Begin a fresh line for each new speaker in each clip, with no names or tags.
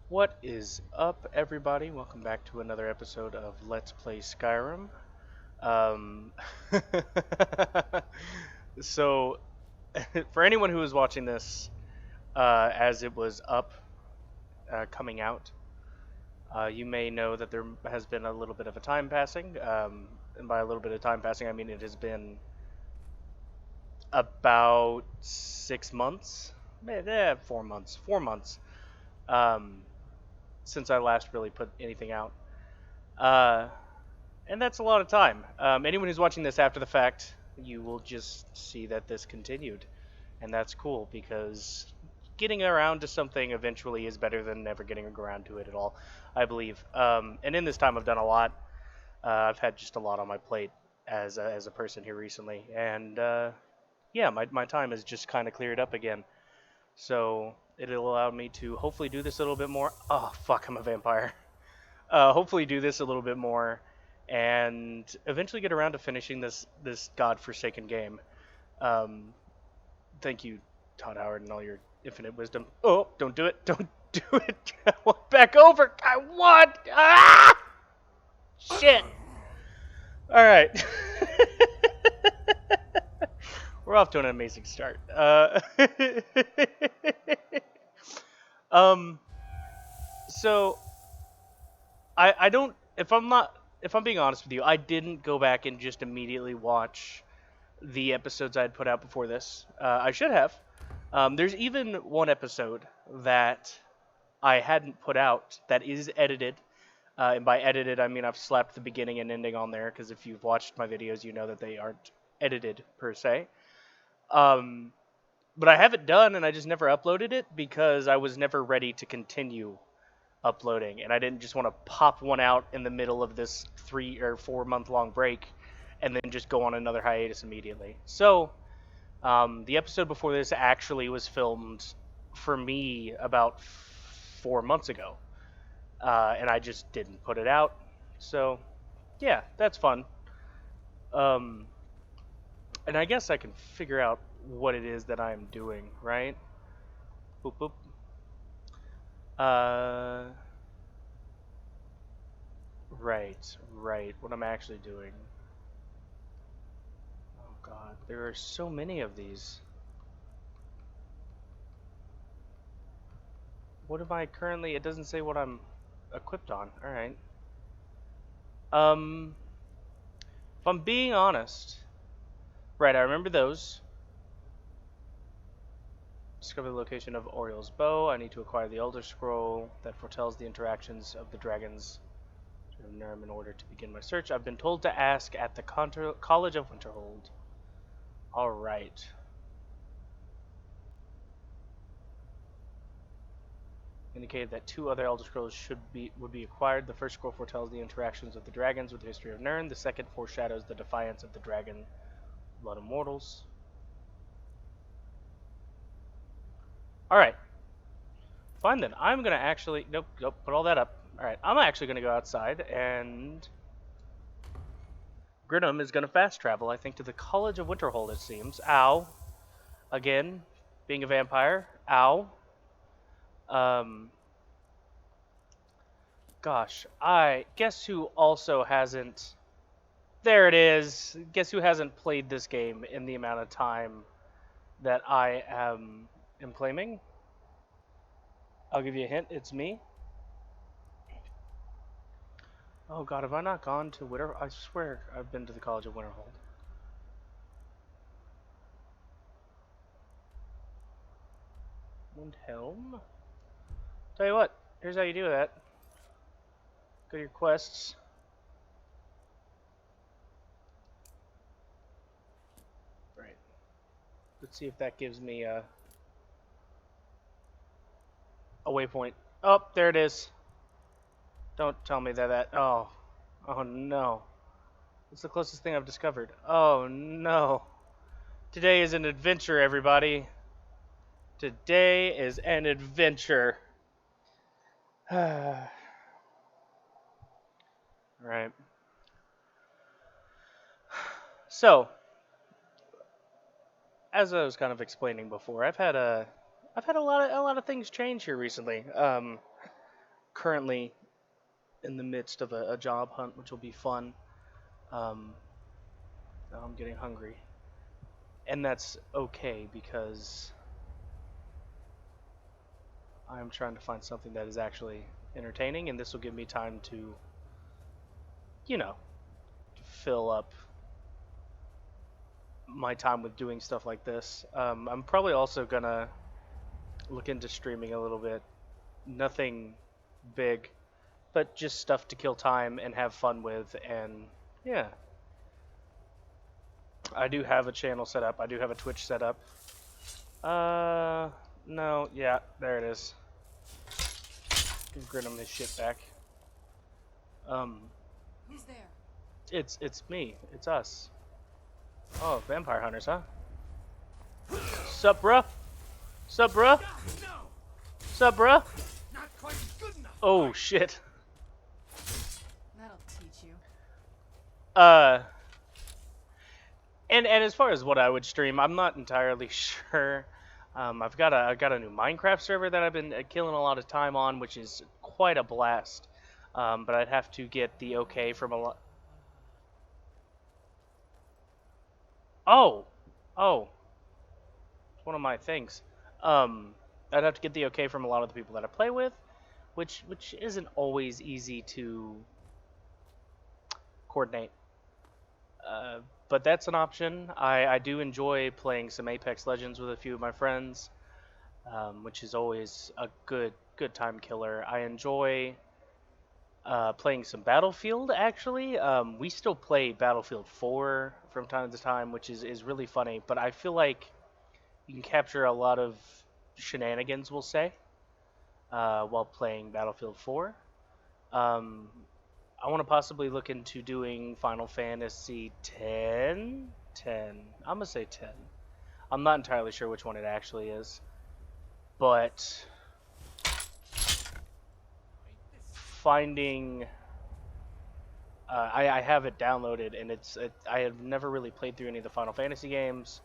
What is up, everybody? Welcome back to another episode of Let's Play Skyrim. Um, so, for anyone who is watching this as it was up, coming out, you may know that there has been a little bit of a time passing. And by a little bit of time passing, I mean it has been about 6 months, 4 months, 4 months um, since I last really put anything out. Uh, and that's a lot of time. Anyone who's watching this after the fact, you will just see that this continued. And that's cool because getting around to something eventually is better than never getting around to it at all, I believe. And in this time, I've done a lot. I've had just a lot on my plate as a person here recently. And yeah, my time has just kind of cleared up again. So it'll allow me to hopefully do this a little bit more. Oh, fuck, I'm a vampire. Hopefully do this a little bit more and eventually get around to finishing this godforsaken game. Um, Thank you, Todd Howard, and all your infinite wisdom. Oh, don't do it! Don't do it! I want back over. I want. Ah! Shit! All right. We're off to an amazing start. Um. So I don't. If I'm being honest with you, I didn't go back and just immediately watch the episodes I had put out before this. I should have. There's even one episode that I hadn't put out that is edited. And by edited, I mean I've slapped the beginning and ending on there, because if you've watched my videos, you know that they aren't edited per se. Um, but I have it done, and I just never uploaded it because I was never ready to continue uploading, and I didn't just want to pop one out in the middle of this 3 or 4 month long break and then just go on another hiatus immediately. So, the episode before this actually was filmed for me about 4 months ago, and I just didn't put it out. So, yeah, that's fun. Um, and I guess I can figure out what it is that I'm doing, right? Boop boop. Uh, right. What I'm actually doing. Oh God, there are so many of these. What am I currently? It doesn't say what I'm equipped on. All right. Um, if I'm being honest, right, I remember those. Discover the location of Oriel's bow. I need to acquire the Elder Scroll that foretells the interactions of the dragons of Nurm in order to begin my search. I've been told to ask at the College of Winterhold. All right. Indicated that two other Elder Scrolls would be acquired. The first scroll foretells the interactions of the dragons with the history of Nurn. The second foreshadows the defiance of the dragon blood immortals. All right. Fine then. I'm gonna actually nope. Put all that up. All right. I'm actually gonna go outside, and Grinham is gonna fast travel. I think to the College of Winterhold. It seems. Ow. Again, being a vampire. Ow. Um. Gosh, I guess who also hasn't. There it is. Guess who hasn't played this game in the amount of time that I am claiming? I'll give you a hint. It's me. Oh God, have I not gone to Winter? I swear I've been to the College of Winterhold. Windhelm? Tell you what, here's how you do that. Go to your quests. Right. Let's see if that gives me a waypoint. Oh, there it is. Don't tell me that. Oh no. It's the closest thing I've discovered. Oh no. Today is an adventure, everybody. Today is an adventure. Right. So, as I was kind of explaining before, I've had a lot of things change here recently. currently in the midst of a job hunt, which will be fun. Now I'm getting hungry. And that's okay because I'm trying to find something that is actually entertaining, and this will give me time to, you know, fill up my time with doing stuff like this. I'm probably also gonna look into streaming a little bit. Nothing big, but just stuff to kill time and have fun with, and yeah. I do have a channel set up. I do have a Twitch set up. No, yeah, there it is. Give Grinham his shit back.
Who's there?
It's me. It's us. Oh, vampire hunters, huh? Sup, bruh? Sup, bruh? Sup, bruh?
Not quite good enough.
Oh, shit.
That'll teach you.
And as far as what I would stream, I'm not entirely sure. I've got a new Minecraft server that I've been killing a lot of time on, which is quite a blast. But I'd have to get the okay from a lot. Oh, it's one of my things. I'd have to get the okay from a lot of the people that I play with, which isn't always easy to coordinate. But that's an option. I do enjoy playing some Apex Legends with a few of my friends, which is always a good time killer. I enjoy playing some Battlefield, actually. We still play Battlefield 4 from time to time, which is really funny, but I feel like you can capture a lot of shenanigans, we'll say, while playing Battlefield 4. I want to possibly look into doing Final Fantasy 10? 10. I'm going to say 10. I'm not entirely sure which one it actually is. But finding... I have it downloaded, and I have never really played through any of the Final Fantasy games.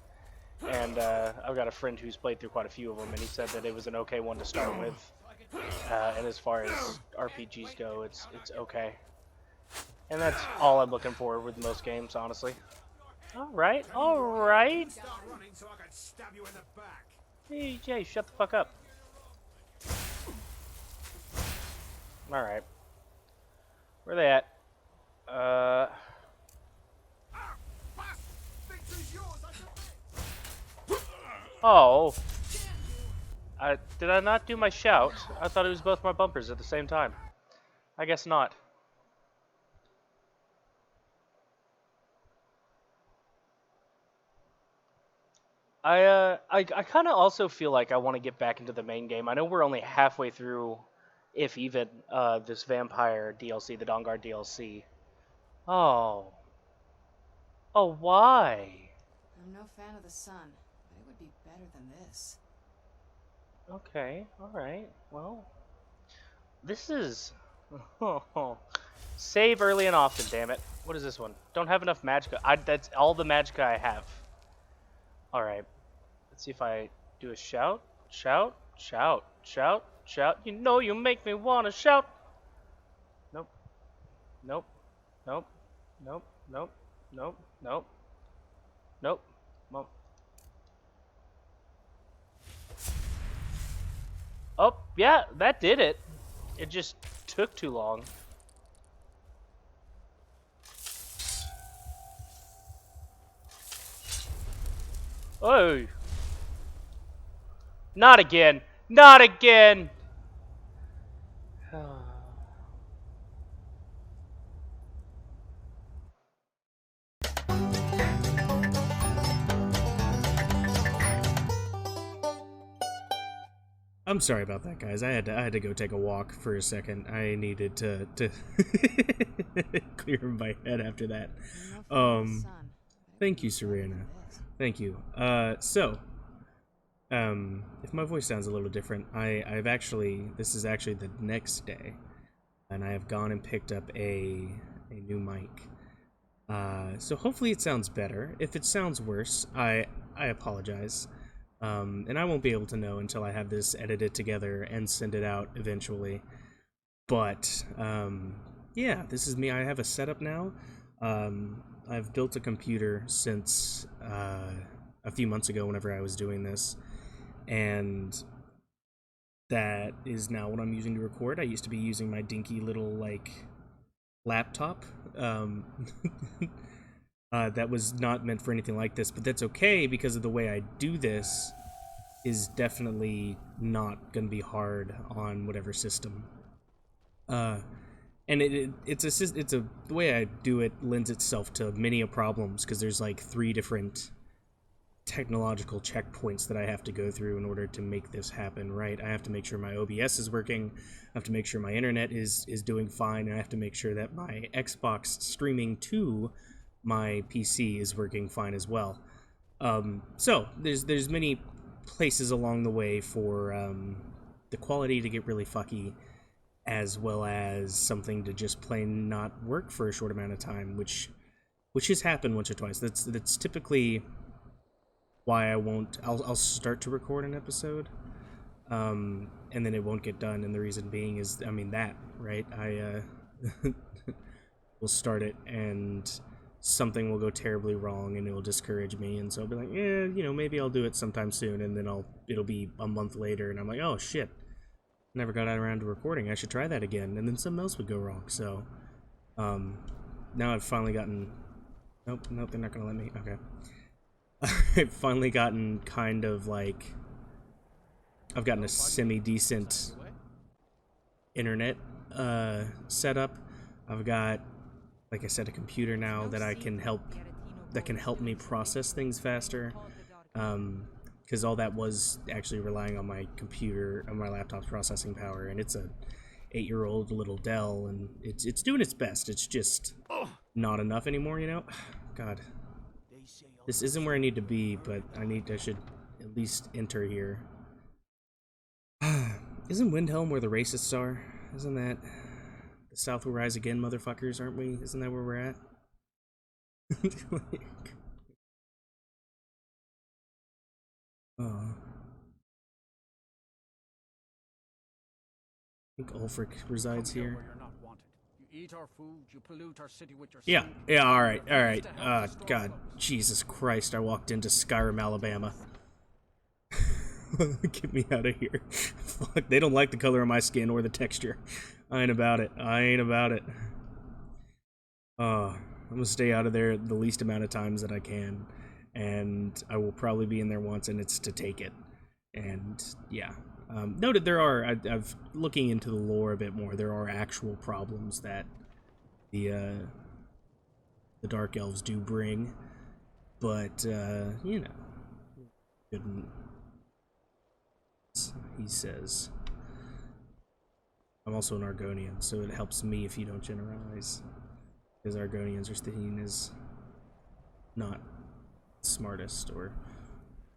And I've got a friend who's played through quite a few of them, and he said that it was an okay one to start with. And as far as RPGs go, it's okay. And that's all I'm looking for with most games, honestly. Alright. Hey, Jay, shut the fuck up. Alright. Where are they at? Oh. Did I not do my shout? I thought it was both my bumpers at the same time. I guess not. I kind of also feel like I want to get back into the main game. I know we're only halfway through, if even, this vampire DLC, the Dawnguard DLC. Oh. Oh, why?
I'm no fan of the sun, but it would be better than this.
Okay, alright. Well, this is... Save early and often, damn it. What is this one? Don't have enough magicka. That's all the magicka I have. Alright. Let's see if I do a shout. Shout. You know you make me want to shout. Nope. Oh, yeah, that did it. It just took too long. Oh. Not again. Not again.
I'm sorry about that, guys. I had to go take a walk for a second. I needed to clear my head after that. Thank you, Serena. Thank you. If my voice sounds a little different, this is actually the next day, and I have gone and picked up a new mic. So hopefully it sounds better. If it sounds worse, I apologize. And I won't be able to know until I have this edited together and send it out eventually. But yeah, this is me. I have a setup now. I've built a computer since a few months ago whenever I was doing this, and that is now what I'm using to record. I used to be using my dinky little like laptop that was not meant for anything like this, but that's okay because of the way I do this is definitely not going to be hard on whatever system. And the way I do it lends itself to many problems because there's like 3 different technological checkpoints that I have to go through in order to make this happen, right? I have to make sure my OBS is working, I have to make sure my internet is doing fine, and I have to make sure that my Xbox streaming to my PC is working fine as well. So there's many places along the way for the quality to get really fucky, as well as something to just plain not work for a short amount of time, which has happened once or twice. That's typically why I'll start to record an episode, and then it won't get done, and the reason being is, I mean, that, right? I will start it, and something will go terribly wrong, and it will discourage me, and so I'll be like, yeah, you know, maybe I'll do it sometime soon, and then it'll be a month later, and I'm like, oh shit, never got around to recording, I should try that again, and then something else would go wrong, so, now I've finally gotten, nope, they're not gonna let me, okay. I've finally gotten kind of like, I've gotten a semi-decent internet setup. I've got, like I said, a computer now that can help me process things faster. Because all that was actually relying on my computer, on my laptop's processing power, and it's a 8-year-old little Dell, and it's doing its best. It's just not enough anymore, you know? God. This isn't where I need to be, but I should at least enter here. Isn't Windhelm where the racists are? Isn't that the South will rise again, motherfuckers, aren't we? Isn't that where we're at? Oh. I think Ulfric resides here.
You eat our food, you pollute our city with your
Yeah, alright. God, Jesus Christ, I walked into Skyrim, Alabama. Get me out of here. Fuck, they don't like the color of my skin or the texture. I ain't about it. I'm gonna stay out of there the least amount of times that I can. And I will probably be in there once, and it's to take it. And, yeah. Noted I've looking into the lore a bit more, there are actual problems that the Dark Elves do bring, but, you know, couldn't, he says. I'm also an Argonian, so it helps me if you don't generalize, because Argonians are seen as not smartest or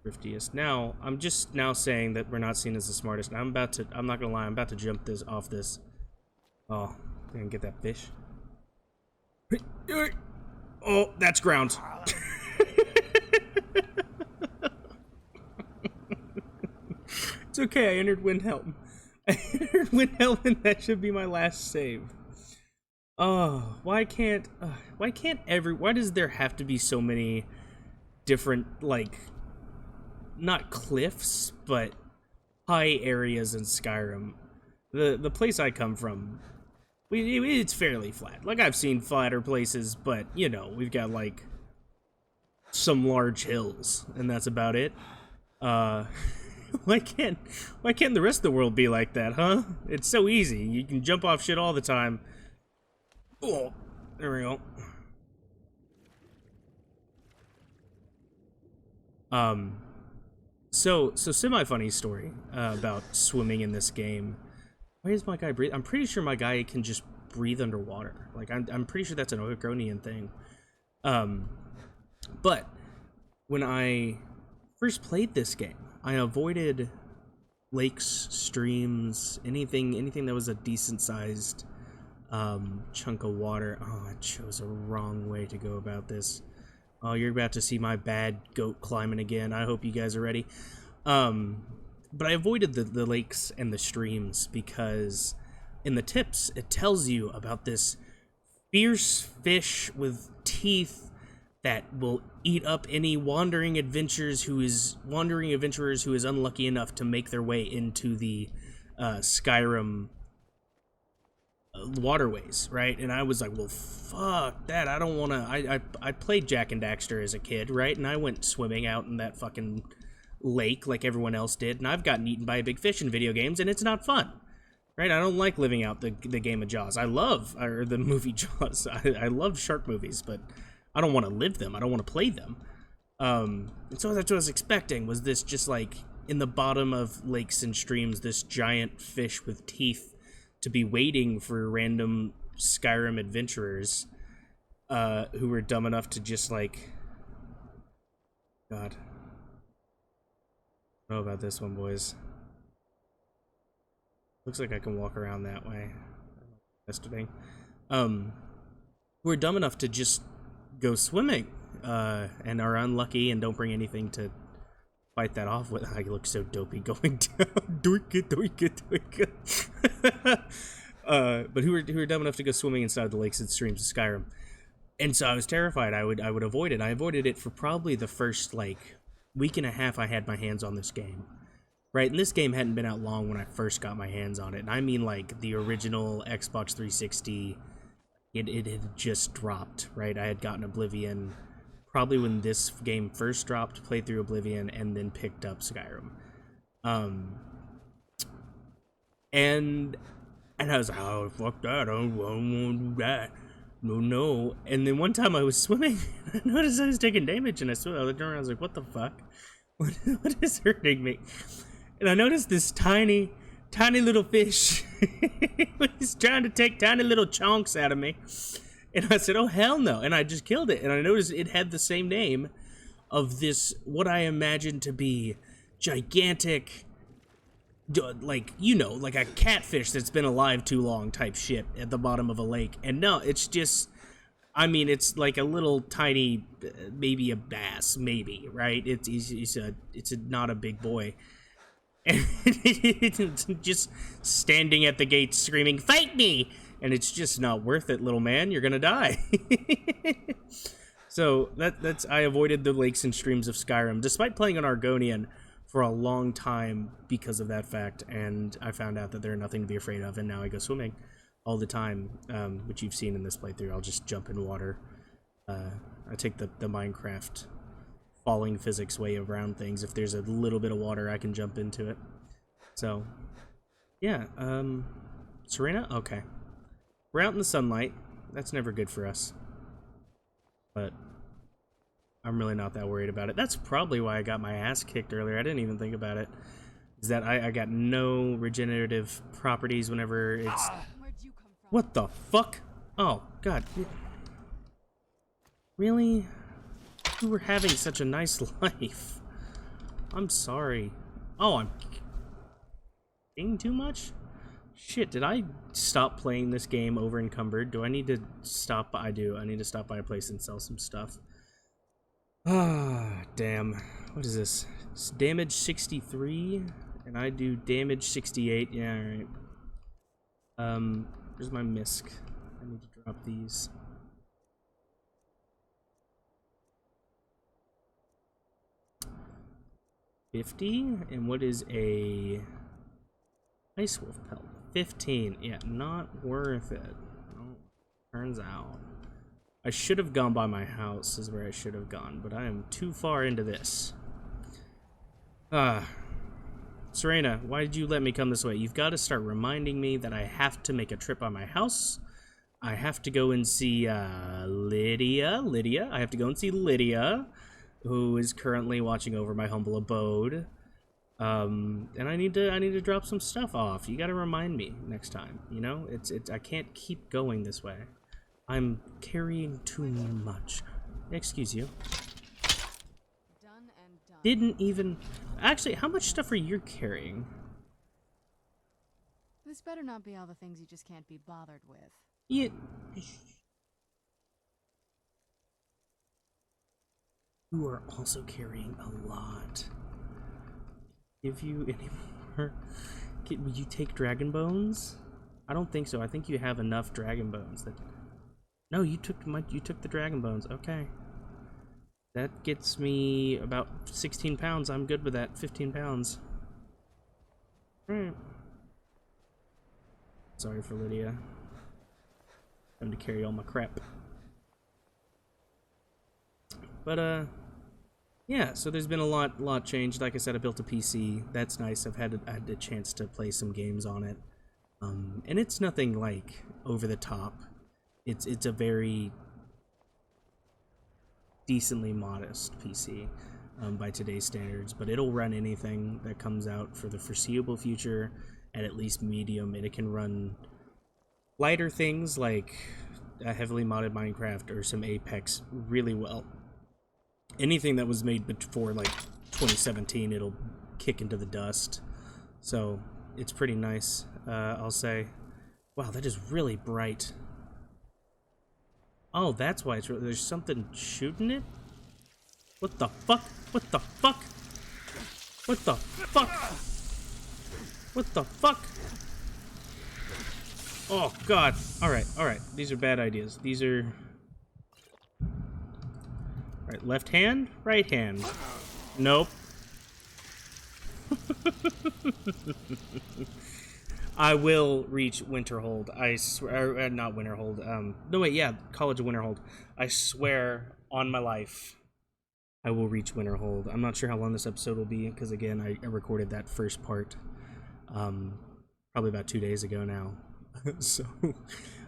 thriftiest. Now, I'm just now saying that we're not seen as the smartest. I'm not gonna lie, I'm about to jump off this. Oh, I can get that fish. Oh, that's ground. It's okay, I entered Windhelm. I entered Windhelm, and that should be my last save. Oh, why does there have to be so many different, like, not cliffs, but high areas in Skyrim? The place I come from, it's fairly flat. Like, I've seen flatter places, but, you know, we've got, like, some large hills, and that's about it. Why can't the rest of the world be like that, huh? It's so easy. You can jump off shit all the time. Oh, there we go. So semi-funny story about swimming in this game. Why does my guy breathe? I'm pretty sure my guy can just breathe underwater. Like, I'm pretty sure that's an Oregonian thing. But when I first played this game, I avoided lakes, streams, anything that was a decent-sized chunk of water. Oh, I chose a wrong way to go about this. Oh, you're about to see my bad goat climbing again. I hope you guys are ready. But I avoided the lakes and the streams because in the tips, it tells you about this fierce fish with teeth that will eat up any wandering adventurers who is unlucky enough to make their way into the Skyrim waterways, right? And I was like, well, fuck that. I don't want to. I played Jack and Daxter as a kid, right? And I went swimming out in that fucking lake like everyone else did, and I've gotten eaten by a big fish in video games, and it's not fun, right? I don't like living out the game of Jaws. Or the movie Jaws. I love shark movies, but I don't want to live them. I don't want to play them. And so that's what I was expecting, was this just like in the bottom of lakes and streams, this giant fish with teeth to be waiting for random Skyrim adventurers who were dumb enough to just like... God. I don't know about this one, boys. Looks like I can walk around that way. Yesterday. We're dumb enough to just go swimming and are unlucky and don't bring anything to fight that off with. I look so dopey going down. Doink it, doink it, doink it. But who were dumb enough to go swimming inside the lakes and streams of Skyrim. And so I was terrified. I would avoid it. I avoided it for probably the first like week and a half I had my hands on this game. Right, and this game hadn't been out long when I first got my hands on it. And I mean like the original Xbox 360, it had just dropped, right? I had gotten Oblivion probably when this game first dropped, played through Oblivion, and then picked up Skyrim. And I was like, oh, fuck that, I don't want to do that. No. And then one time I was swimming, I noticed I was taking damage, and I looked around, I was like, what the fuck? What is hurting me? And I noticed this tiny little fish was trying to take tiny little chunks out of me. And I said, oh, hell no. And I just killed it. And I noticed it had the same name of this, what I imagined to be gigantic, like, you know, like a catfish that's been alive too long type shit at the bottom of a lake. And no, it's just, I mean, it's like a little tiny, maybe a bass, maybe, right? It's not a big boy. And it's just standing at the gate screaming, fight me! And it's just not worth it, little man. You're gonna die. So that's I avoided the lakes and streams of Skyrim, despite playing on Argonian for a long time because of that fact. And I found out that they're nothing to be afraid of, and now I go swimming all the time, which you've seen in this playthrough. I'll just jump in water. I take the Minecraft falling physics way around things. If there's a little bit of water, I can jump into it. So, yeah. Serena? Okay. We're out in the sunlight. That's never good for us. But I'm really not that worried about it. That's probably why I got my ass kicked earlier. I didn't even think about it. Is that I got no regenerative properties whenever it's...
Where'd you come from?
What the fuck? Oh, God. Really? You were having such a nice life. I'm sorry. Oh, I'm eating too much? Shit, did I stop playing this game over encumbered? Do I need to stop? I do. I need to stop by a place and sell some stuff. Ah, damn. What is this? It's damage 63, and I do damage 68. Yeah, alright. Where's my misc? I need to drop these. $50, and what is a ice wolf pelt? 15. Yeah, not worth it. Oh, turns out I should have gone by my house is where I should have gone, but I am too far into this. Serena, why did you let me come this way? You've got to start reminding me that I have to make a trip by my house. I have to go and see Lydia. I have to go and see Lydia, who is currently watching over my humble abode. And I need to drop some stuff off. You gotta remind me next time, you know? It's I can't keep going this way. I'm carrying too much. Excuse you.
Done and done.
Didn't even... Actually, how much stuff are you carrying?
This better not be all the things you just can't be bothered with.
You are also carrying a lot. Give you any more? Will you take dragon bones? I don't think so. I think you have enough dragon bones that... No, you took the dragon bones. Okay. That gets me about 16 pounds. I'm good with that. 15 pounds. Alright. Sorry for Lydia. Having to carry all my crap. But, yeah, so there's been a lot changed. Like I said, I built a PC. That's nice. I had a chance to play some games on it. And it's nothing, like, over the top. It's a very decently modest PC by today's standards, but it'll run anything that comes out for the foreseeable future at least medium, and it can run lighter things like a heavily modded Minecraft or some Apex really well. Anything that was made before like 2017, it'll kick into the dust. So it's pretty nice, I'll say. Wow, that is really bright. Oh, that's why it's really, there's something shooting it? What the fuck? What the fuck? What the fuck? What the fuck? Oh god. Alright, alright. These are bad ideas. These are... Alright, left hand, right hand. Nope. I will reach Winterhold. I swear, not Winterhold. No wait, yeah, College of Winterhold. I swear on my life, I will reach Winterhold. I'm not sure how long this episode will be because again, I recorded that first part, probably about 2 days ago now. So,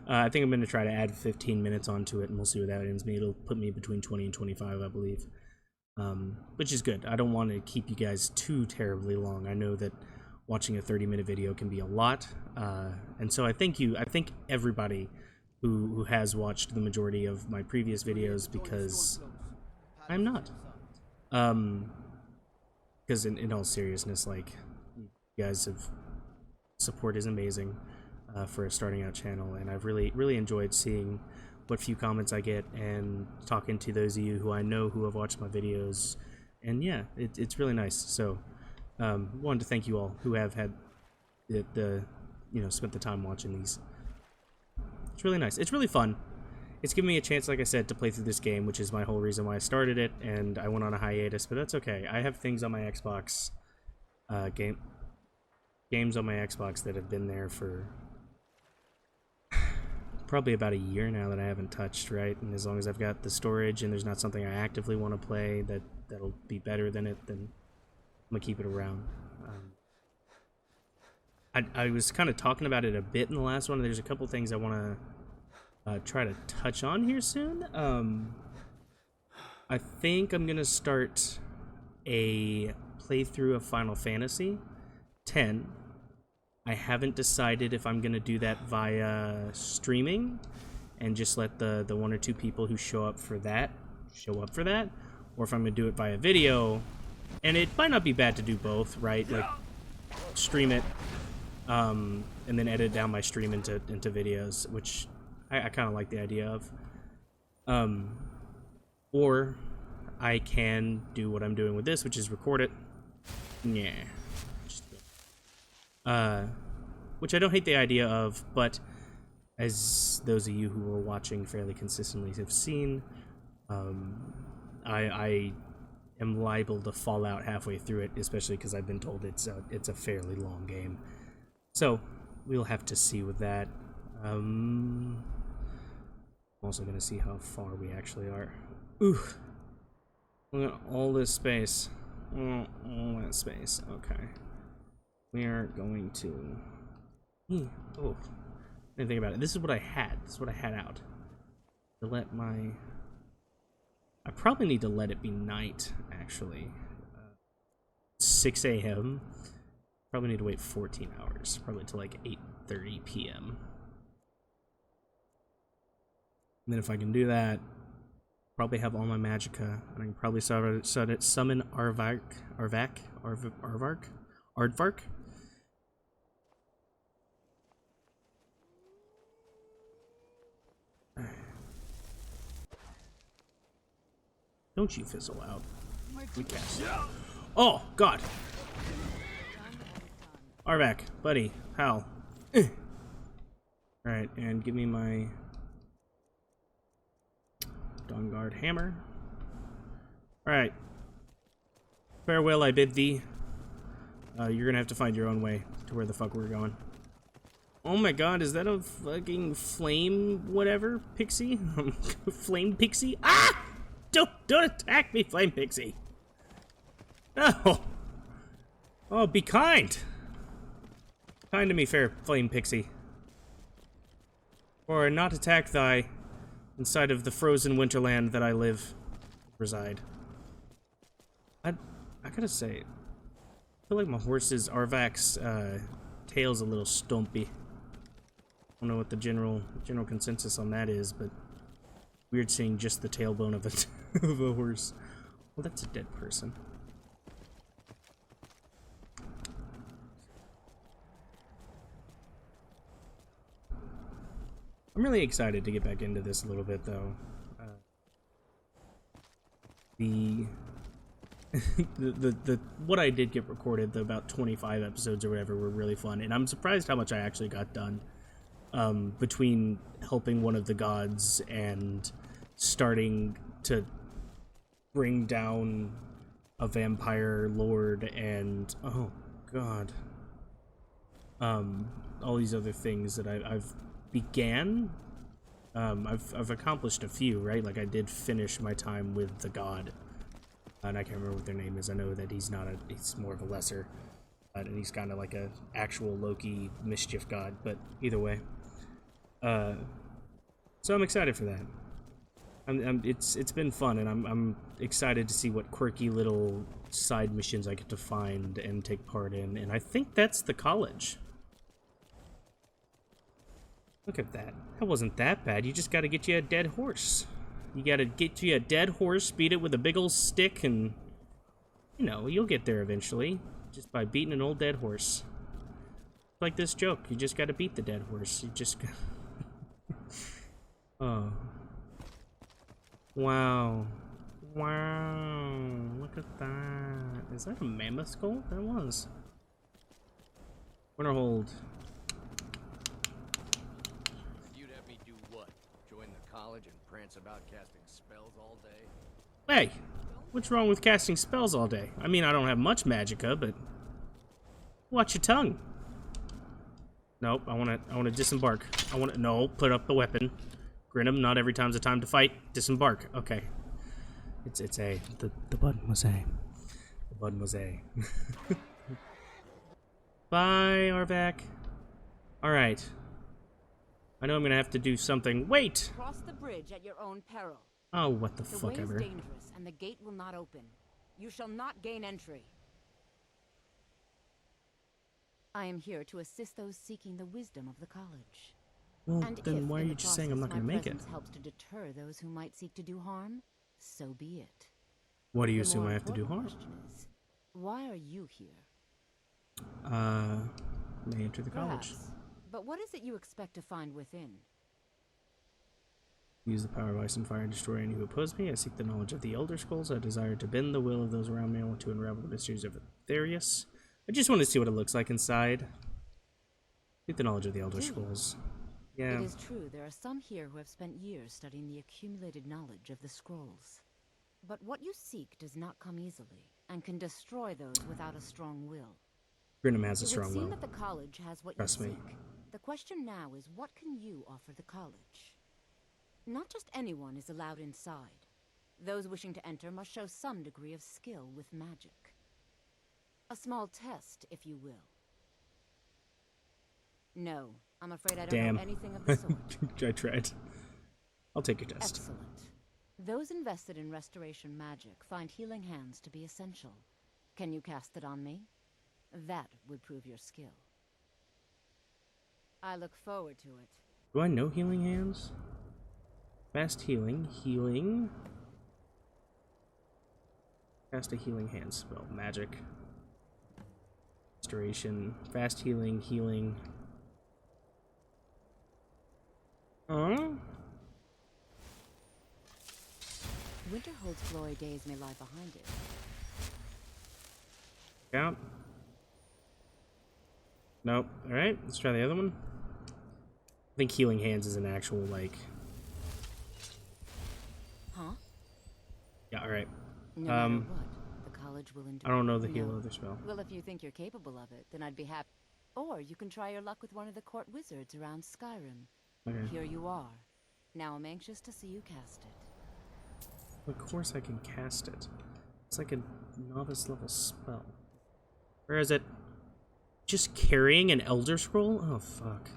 I think I'm going to try to add 15 minutes onto it, and we'll see what that ends me. It'll put me between 20 and 25, I believe, which is good. I don't want to keep you guys too terribly long. I know that watching a 30-minute video can be a lot, and so I thank everybody who has watched the majority of my previous videos, because I'm not. Because in all seriousness, like, you guys have... support is amazing for a starting out channel, and I've really enjoyed seeing what few comments I get and talking to those of you who I know who have watched my videos, and yeah, it's really nice. So wanted to thank you all who have had the spent the time watching these. It's really nice. It's really fun. It's given me a chance, like I said, to play through this game, which is my whole reason why I started it, and I went on a hiatus, but that's okay. I have things on my Xbox, games on my Xbox that have been there for probably about a year now that I haven't touched, right? And as long as I've got the storage and there's not something I actively want to play that'll be better than it, then I'm gonna keep it around. I was kind of talking about it a bit in the last one. There's a couple things I want to try to touch on here soon. I think I'm gonna start a playthrough of Final Fantasy 10. I haven't decided if I'm gonna do that via streaming and just let the one or two people who show up for that, or if I'm gonna do it via video. And it might not be bad to do both, right? Like, stream it, and then edit down my stream into videos, which I kind of like the idea of. Or I can do what I'm doing with this, which is record it. Yeah. Which I don't hate the idea of, but as those of you who are watching fairly consistently have seen, I am liable to fall out halfway through it, especially because I've been told it's a fairly long game. So we'll have to see with that. I'm also going to see how far we actually are. Ooh, look at all this space. All that space. Okay. We are going to... Oh, I didn't think about it. This is what I had. This is what I had out. To let my... I probably need to let it be night, actually. 6 a.m. Probably need to wait 14 hours. Probably till like 8:30 p.m. And then if I can do that, probably have all my magicka, and I can probably summon Aardvark. Don't you fizzle out. We cast. Oh, God. Arvak, buddy, Hal. Alright, and give me my Dawnguard hammer. Alright. Farewell, I bid thee. You're gonna have to find your own way to where the fuck we're going. Oh my god, is that a fucking flame whatever pixie? Flame pixie? Ah! Don't attack me, flame pixie! No! Oh, be kind! Kind to me, fair flame pixie. Or not attack thy inside of the frozen winterland that I reside. I gotta say, I feel like my horse's Arvak's tail's a little stumpy. I don't know what the general consensus on that is, but weird seeing just the tailbone of of a horse. Well, that's a dead person. I'm really excited to get back into this a little bit, though. The what I did get recorded, the about 25 episodes or whatever, were really fun, and I'm surprised how much I actually got done. Between helping one of the gods and starting to bring down a vampire lord and oh god, all these other things that I've began. I've accomplished a few, right? Like I did finish my time with the god, and I can't remember what their name is. I know that he's more of a lesser, and he's kind of like a actual Loki mischief god. But either way, so I'm excited for that. It's been fun, and I'm excited to see what quirky little side missions I get to find and take part in. And I think that's the college. Look at that. That wasn't that bad. You just gotta get you a dead horse. You gotta get you a dead horse, beat it with a big old stick, and, you know, you'll get there eventually. Just by beating an old dead horse. Like this joke. You just gotta beat the dead horse. You just gotta... Oh. Wow. Wow. Look at that. Is that a mammoth skull? That was. Winterhold.
College and prance about casting spells all day.
Hey, what's wrong with casting spells all day? I mean, I don't have much magicka, but watch your tongue. Nope, I wanna disembark. No, put up the weapon. Grinham, not every time's a time to fight. Disembark. Okay. It's A. The button was A. The button was A. Bye, Arvak. Alright. I know I'm gonna have to do something. Wait!
Cross the bridge at your own peril.
Oh, what the
The
fuck
way is
ever.
dangerous, and the gate will not open. You shall not gain entry. I am here to assist those seeking the wisdom of the college.
Well,
And
then
if,
why are
in
you
the
just saying I'm not
process,
gonna
my
make it?
presence helps to deter those who might seek to do harm, so be it.
What do you
The
assume
more
I have to do
important
harm?
question is, why are you here?
May enter the college.
Perhaps. But what is it you expect to find within?
Use the power of ice and fire and destroy any who oppose me. I seek the knowledge of the Elder Scrolls. I desire to bend the will of those around me. I want to unravel the mysteries of Aetherius. I just want to see what it looks like inside. Seek the knowledge of the Elder
Do you?
Scrolls. Yeah.
It is true, there are some here who have spent years studying the accumulated knowledge of the scrolls. But what you seek does not come easily, and can destroy those without a strong will.
Grinham has a
It would
strong
seem
will.
that the college has what
Trust
you
me.
seek. The question now is, what can you offer the college? Not just anyone is allowed inside. Those wishing to enter must show some degree of skill with magic. A small test, if you will. No, I'm afraid I don't
Damn.
know anything of the sort.
I tried. I'll take your test.
Excellent. Those invested in restoration magic find healing hands to be essential. Can you cast it on me? That would prove your skill. I look forward to it.
Do I know healing hands? Fast healing. Healing. Cast a healing hand spell. Magic. Restoration. Fast healing. Healing.
Winterhold's glory days may lie behind it.
Count. Nope. Alright, let's try the other one. I think Healing Hands is an actual, like...
Huh?
Yeah, alright.
No matter what, the college will endure.
I don't know the
No.
heal other spell.
Well, if you think you're capable of it, then I'd be happy. Or you can try your luck with one of the court wizards around Skyrim.
Okay.
Here you are. Now I'm anxious to see you cast it.
Of course I can cast it. It's like a novice level spell. Where is it? Just carrying an Elder Scroll? Oh, fuck.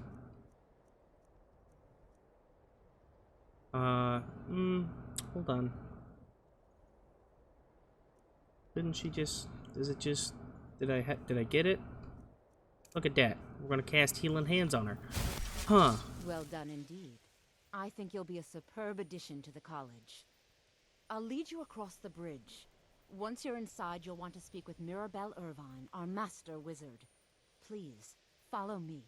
Hold on. Didn't she just... Is it just... Did I get it? Look at that. We're gonna cast Healing Hands on her. Huh.
Well done indeed. I think you'll be a superb addition to the college. I'll lead you across the bridge. Once you're inside, you'll want to speak with Mirabelle Irvine, our master wizard. Please, follow me.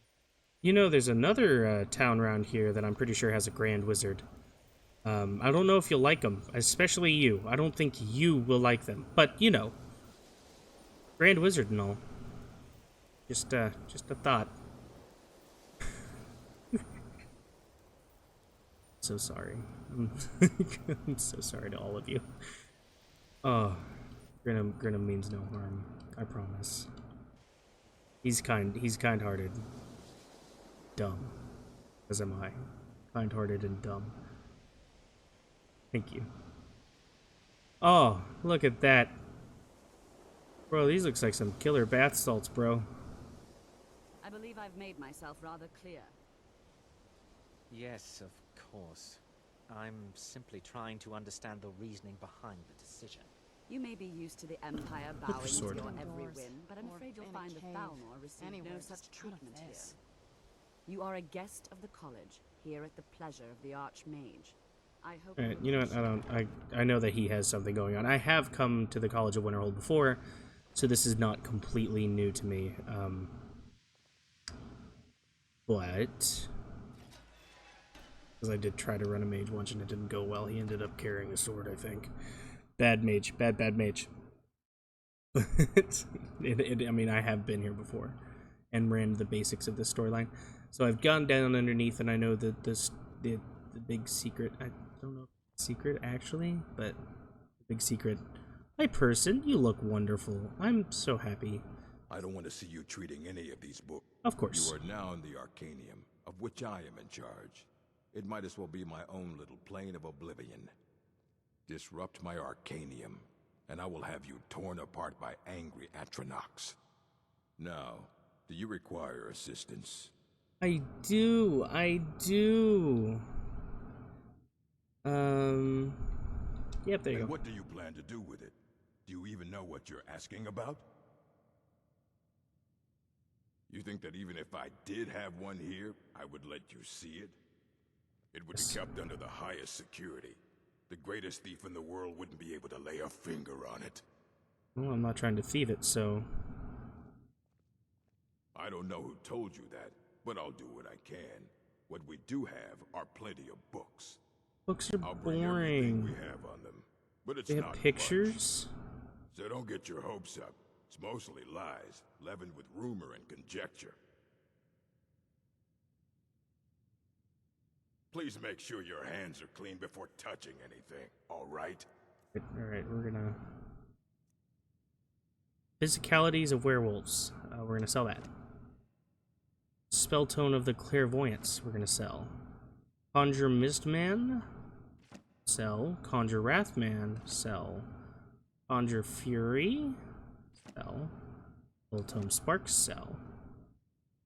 You know, there's another town around here that I'm pretty sure has a Grand Wizard. I don't know if you'll like them, especially you. I don't think you will like them, but, you know. Grand Wizard and all. Just a thought. So sorry. I'm so sorry to all of you. Oh, Grinham means no harm. I promise. He's kind-hearted. Dumb. As am I. Kind-hearted and dumb. Thank you. Oh, look at that. Bro, these looks like some killer bath salts, bro.
I believe I've made myself rather clear.
Yes, of course. I'm simply trying to understand the reasoning behind the decision.
You may be used to the Empire bowing to
sword.
your every
Indoors,
whim, but I'm
or
afraid you'll
in a
find the
cave.
Thalmor receive
Anywhere,
no
just
such
out of
treatment here.
this.
You are a guest of the college, here at the pleasure of the Archmage. I hope
Alright,
will
you know what, I know that he has something going on. I have come to the College of Winterhold before, so this is not completely new to me. But... Because I did try to run a mage once and it didn't go well. He ended up carrying a sword, I think. Bad mage. Bad mage. I mean, I have been here before and ran the basics of this storyline. So I've gone down underneath and I know that the big secret... I don't know if it's a secret, actually, but the big secret... Hi, person. You look wonderful. I'm so happy.
I don't want to see you treating any of these books.
Of course.
You are now in the Arcanium, of which I am in charge. It might as well be my own little plane of oblivion. Disrupt my Arcanium, and I will have you torn apart by angry Atronachs. Now, do you require assistance?
I do. Yep, there you
And
go.
what do you plan to do with it? Do you even know what you're asking about? You think that even if I did have one here, I would let you see it? It would be kept under the highest security. The greatest thief in the world wouldn't be able to lay a finger on it.
Well, I'm not trying to thieve it, so...
I don't know who told you that, but I'll do what I can. What we do have are plenty of books.
Books are
I'll bring everything we
boring.
have on them, but it's
They have
not much.
pictures?
So don't get your hopes up. It's mostly lies, leavened with rumor and conjecture. Please make sure your hands are clean before touching anything, all right?
Alright, we're gonna... Physicalities of werewolves. We're gonna sell that. Spell Tone of the Clairvoyance. We're gonna sell. Conjure Mistman. Sell. Conjure Wrathman. Sell. Conjure Fury. Sell. Spell Tome Sparks. Sell.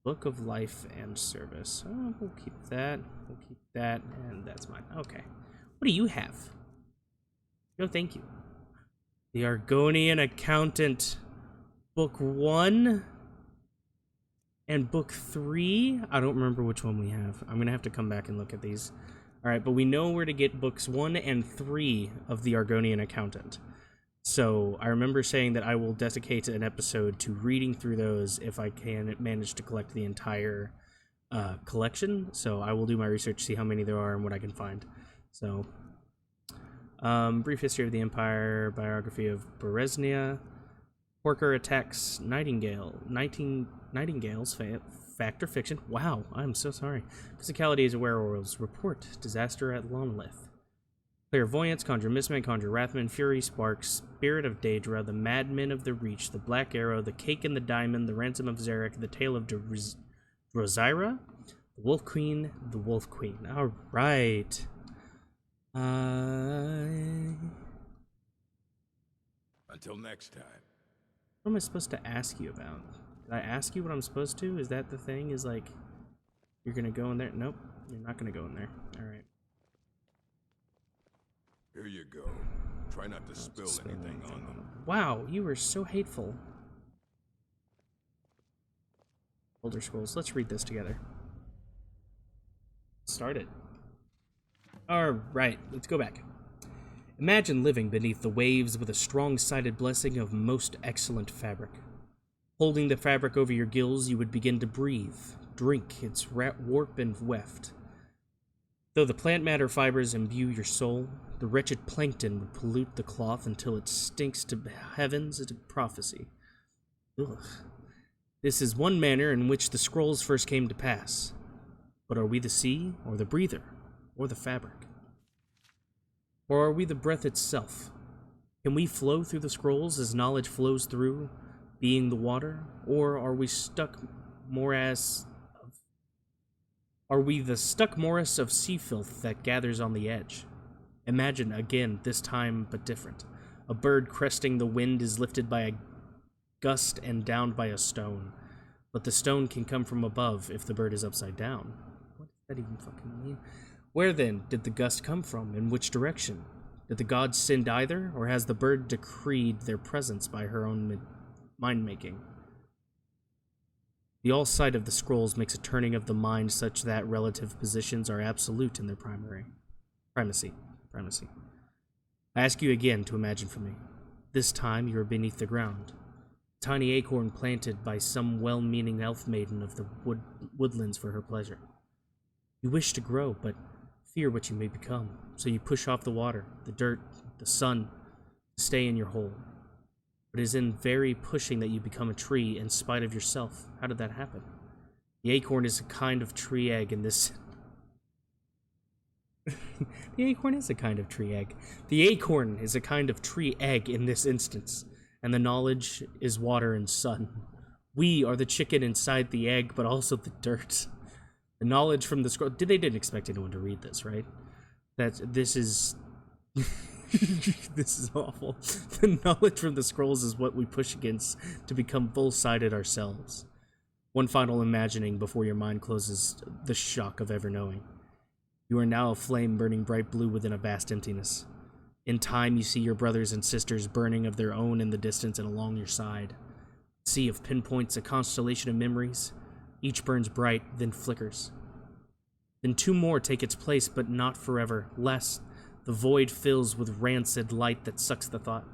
Book of Life and Service. Oh, we'll keep that. We'll keep that. And that's mine. Okay. What do you have? No, thank you. The Argonian Accountant. Book 1 and Book 3. I don't remember which one we have. I'm going to have to come back and look at these. Alright, but we know where to get Books 1 and 3 of the Argonian Accountant. So I remember saying that I will dedicate an episode to reading through those if I can manage to collect the entire collection. So I will do my research, see how many there are and what I can find. So, Brief History of the Empire, Biography of Bereznia. Porker attacks Nightingales, Fact or fiction? Wow, I'm so sorry. Physicality is a werewolves. Report. Disaster at Longlith. Clairvoyance, Conjure Mistman, Conjure Wrathman, Fury, Sparks, Spirit of Daedra, the Madmen of the Reach, the Black Arrow, the Cake and the Diamond, the Ransom of Zarek, the Tale of Drozira, the Wolf Queen, the Wolf Queen. Alright.
Until next time.
What am I supposed to ask you about? Did I ask you what I'm supposed to? Is that the thing? Is like, you're gonna go in there? Nope, you're not gonna go in there. Alright.
Here you go. Try not to spill anything on them.
Wow, you were so hateful. Elder Scrolls. Let's read this together. Start it. Alright, let's go back. Imagine living beneath the waves with a strong-sided blessing of most excellent fabric. Holding the fabric over your gills, you would begin to breathe, drink its warp and weft. Though the plant matter fibers imbue your soul, the wretched plankton would pollute the cloth until it stinks to heavens as a prophecy. Ugh. This is one manner in which the scrolls first came to pass. But are we the sea, or the breather, or the fabric? Or are we the breath itself? Can we flow through the scrolls as knowledge flows through, being the water? Or are we stuck morass of... Are we the stuck morass of sea filth that gathers on the edge? Imagine, again, this time but different. A bird cresting the wind is lifted by a gust and downed by a stone. But the stone can come from above if the bird is upside down. What does that even fucking mean? Where then did the gust come from? In which direction? Did the gods send either, or has the bird decreed their presence by her own mind-making? The all-sight of the scrolls makes a turning of the mind such that relative positions are absolute in their primacy. I ask you again to imagine for me. This time you are beneath the ground. A tiny acorn planted by some well-meaning elf maiden of the woodlands for her pleasure. You wish to grow, but fear what you may become, so you push off the water, the dirt, the sun, to stay in your hole. But it is in very pushing that you become a tree in spite of yourself. How did that happen? The acorn is a kind of tree egg in this... The acorn is a kind of tree egg. The acorn is a kind of tree egg in this instance, and the knowledge is water and sun. We are the chicken inside the egg, but also the dirt. The knowledge from the scroll... They didn't expect anyone to read this, right? This is... This is awful. The knowledge from the scrolls is what we push against to become full-sided ourselves. One final imagining before your mind closes the shock of ever knowing. You are now a flame burning bright blue within a vast emptiness. In time, you see your brothers and sisters burning of their own in the distance and along your side. A sea of pinpoints, a constellation of memories. Each burns bright, then flickers. Then two more take its place, but not forever. Less, the void fills with rancid light that sucks the thought.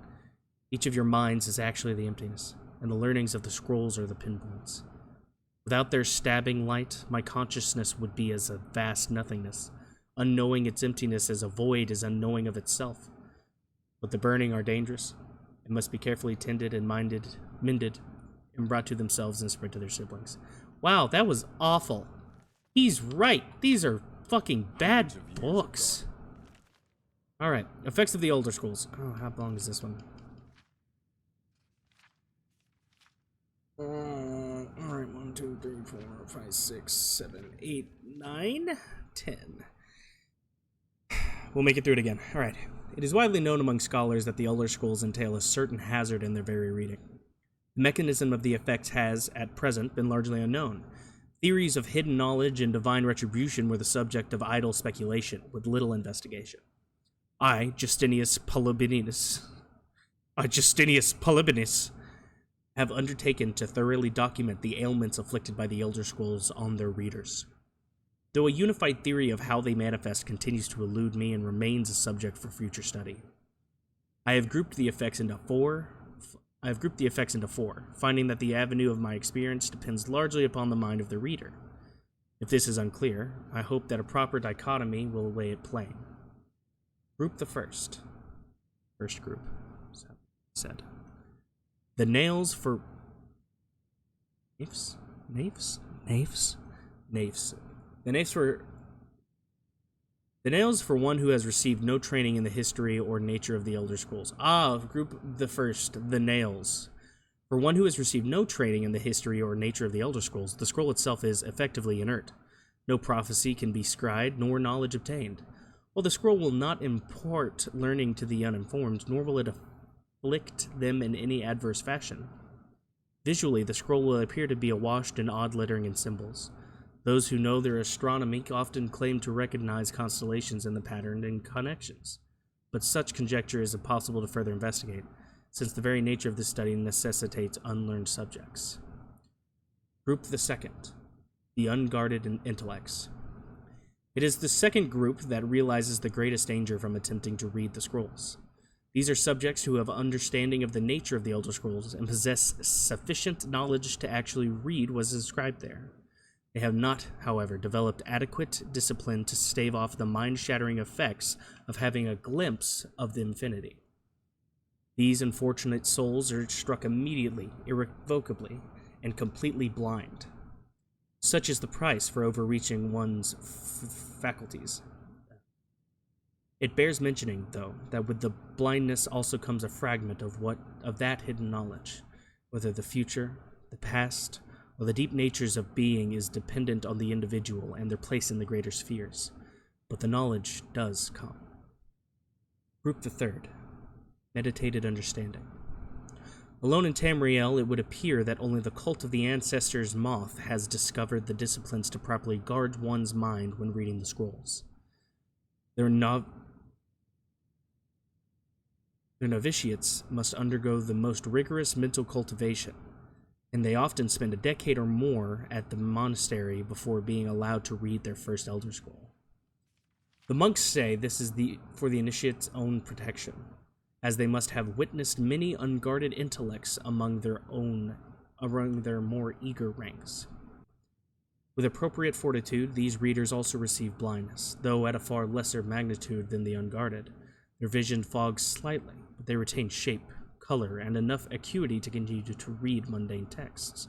Each of your minds is actually the emptiness, and the learnings of the scrolls are the pinpoints. Without their stabbing light, my consciousness would be as a vast nothingness. Unknowing its emptiness as a void is unknowing of itself. But the burning are dangerous, and must be carefully tended and mended, and brought to themselves and spread to their siblings. Wow, that was awful. He's right. These are fucking bad books. Alright, effects of the Elder Scrolls. Oh, how long is this one? Alright, 1, 2, 3, 4, 5, 6, 7, 8, 9, 10. We'll make it through it again. Alright. It is widely known among scholars that the Elder Scrolls entail a certain hazard in their very reading. The mechanism of the effects has, at present, been largely unknown. Theories of hidden knowledge and divine retribution were the subject of idle speculation, with little investigation. I, Justinius Polybius, have undertaken to thoroughly document the ailments afflicted by the Elder Scrolls on their readers. Though a unified theory of how they manifest continues to elude me and remains a subject for future study, I have grouped the effects into four, finding that the avenue of my experience depends largely upon the mind of the reader. If this is unclear, I hope that a proper dichotomy will lay it plain. Group the first. First group, said. The nails for... Knaves? Naifs? Naifs. The naifs were... The nails for one who has received no training in the history or nature of the Elder Scrolls. Group the first, the nails. For one who has received no training in the history or nature of the Elder Scrolls, the scroll itself is effectively inert. No prophecy can be scryed, nor knowledge obtained. While the scroll will not impart learning to the uninformed, nor will it afflict them in any adverse fashion. Visually, the scroll will appear to be awashed in odd lettering and symbols. Those who know their astronomy often claim to recognize constellations in the pattern and connections, but such conjecture is impossible to further investigate, since the very nature of this study necessitates unlearned subjects. Group the second, the unguarded intellects. It is the second group that realizes the greatest danger from attempting to read the scrolls. These are subjects who have understanding of the nature of the Elder Scrolls and possess sufficient knowledge to actually read what is inscribed there. They have not, however, developed adequate discipline to stave off the mind-shattering effects of having a glimpse of the infinity. These unfortunate souls are struck immediately, irrevocably, and completely blind. Such is the price for overreaching one's faculties. It bears mentioning, though, that with the blindness also comes a fragment of that hidden knowledge, whether the future, the past, or the deep natures of being is dependent on the individual and their place in the greater spheres. But the knowledge does come. Group the third, meditated understanding. Alone in Tamriel, it would appear that only the cult of the ancestors' moth has discovered the disciplines to properly guard one's mind when reading the scrolls. Their novitiates must undergo the most rigorous mental cultivation, and they often spend a decade or more at the monastery before being allowed to read their first Elder Scroll. The monks say this is for the initiate's own protection, as they must have witnessed many unguarded intellects among their more eager ranks. With appropriate fortitude, these readers also receive blindness, though at a far lesser magnitude than the unguarded. Their vision fogs slightly, but they retain shape, color, and enough acuity to continue to read mundane texts.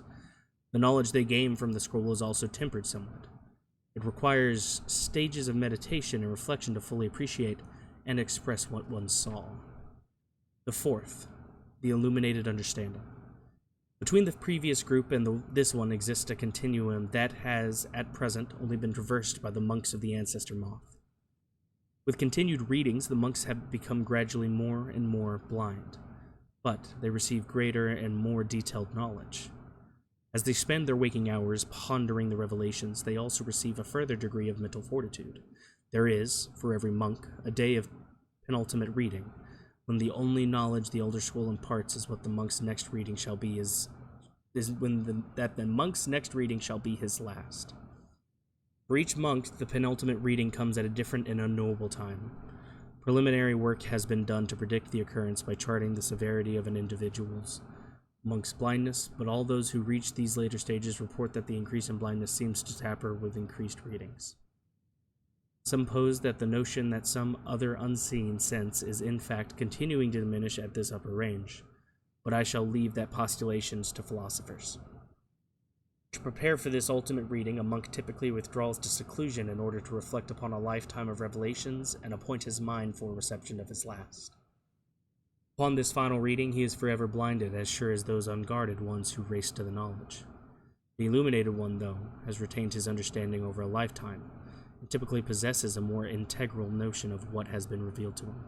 The knowledge they gain from the scroll is also tempered somewhat. It requires stages of meditation and reflection to fully appreciate and express what one saw. The fourth, the illuminated understanding. Between the previous group and this one exists a continuum that has, at present, only been traversed by the monks of the Ancestor Moth. With continued readings, the monks have become gradually more and more blind, but they receive greater and more detailed knowledge. As they spend their waking hours pondering the revelations, they also receive a further degree of mental fortitude. There is, for every monk, a day of penultimate reading, when the only knowledge the Elder Scroll imparts is what the monk's next reading shall be the monk's next reading shall be his last. For each monk, the penultimate reading comes at a different and unknowable time. Preliminary work has been done to predict the occurrence by charting the severity of an individual's monk's blindness, but all those who reach these later stages report that the increase in blindness seems to tamper with increased readings. Some pose that the notion that some other unseen sense is in fact continuing to diminish at this upper range, but I shall leave that postulations to philosophers. To prepare for this ultimate reading, a monk typically withdraws to seclusion in order to reflect upon a lifetime of revelations and appoint his mind for reception of his last. Upon this final reading, he is forever blinded, as sure as those unguarded ones who race to the knowledge. The illuminated one, though, has retained his understanding over a lifetime, and typically possesses a more integral notion of what has been revealed to him.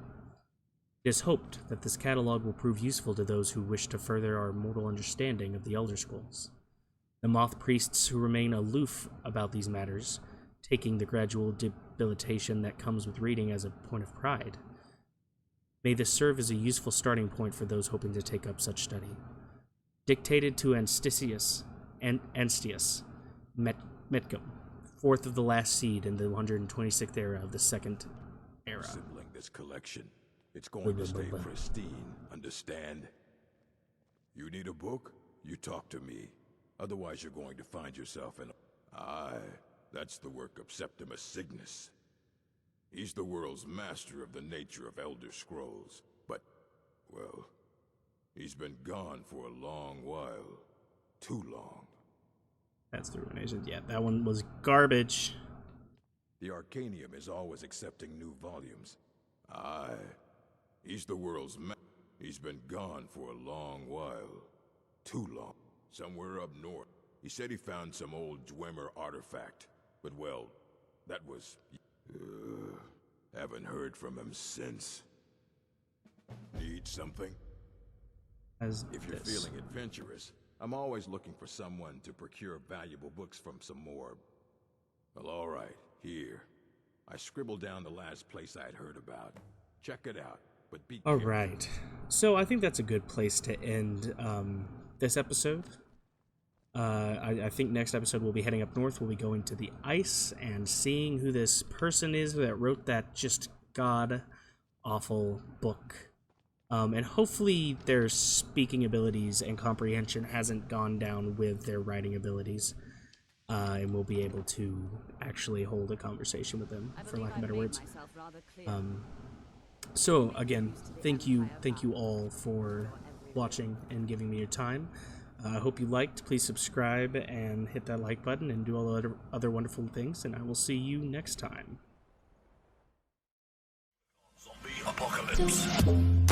It is hoped that this catalog will prove useful to those who wish to further our mortal understanding of the Elder Scrolls. The moth priests who remain aloof about these matters, taking the gradual debilitation that comes with reading as a point of pride, may this serve as a useful starting point for those hoping to take up such study. Dictated to Anstius Metcom, fourth of the last seed in the 126th era of the Second Era.
Assembling this collection. It's going to stay pristine, understand? You need a book? You talk to me. Otherwise you're going to find yourself in... Aye, that's the work of Septimus Cygnus. He's the world's master of the nature of Elder Scrolls. But, well, he's been gone for a long while. Too long.
That's the Ruinations. Yeah, that one was garbage.
The Arcanium is always accepting new volumes. Aye. He's the world's man. He's been gone for a long while. Too long. Somewhere up north. He said he found some old Dwemer artifact. But well, that was... haven't heard from him since. Need something? If you're feeling adventurous, I'm always looking for someone to procure valuable books from some more... Well, alright, here. I scribbled down the last place I'd heard about. Check it out, but be careful.
Alright, so I think that's a good place to end this episode. I think next episode we'll be heading up north. We'll be going to the ice and seeing who this person is that wrote that just god-awful book. And hopefully their speaking abilities and comprehension hasn't gone down with their writing abilities. And we'll be able to actually hold a conversation with them, for lack of better words. So, again, thank you all for watching and giving me your time. I hope you liked. Please subscribe and hit that like button and do all the other wonderful things, and I will see you next time.
Zombie apocalypse.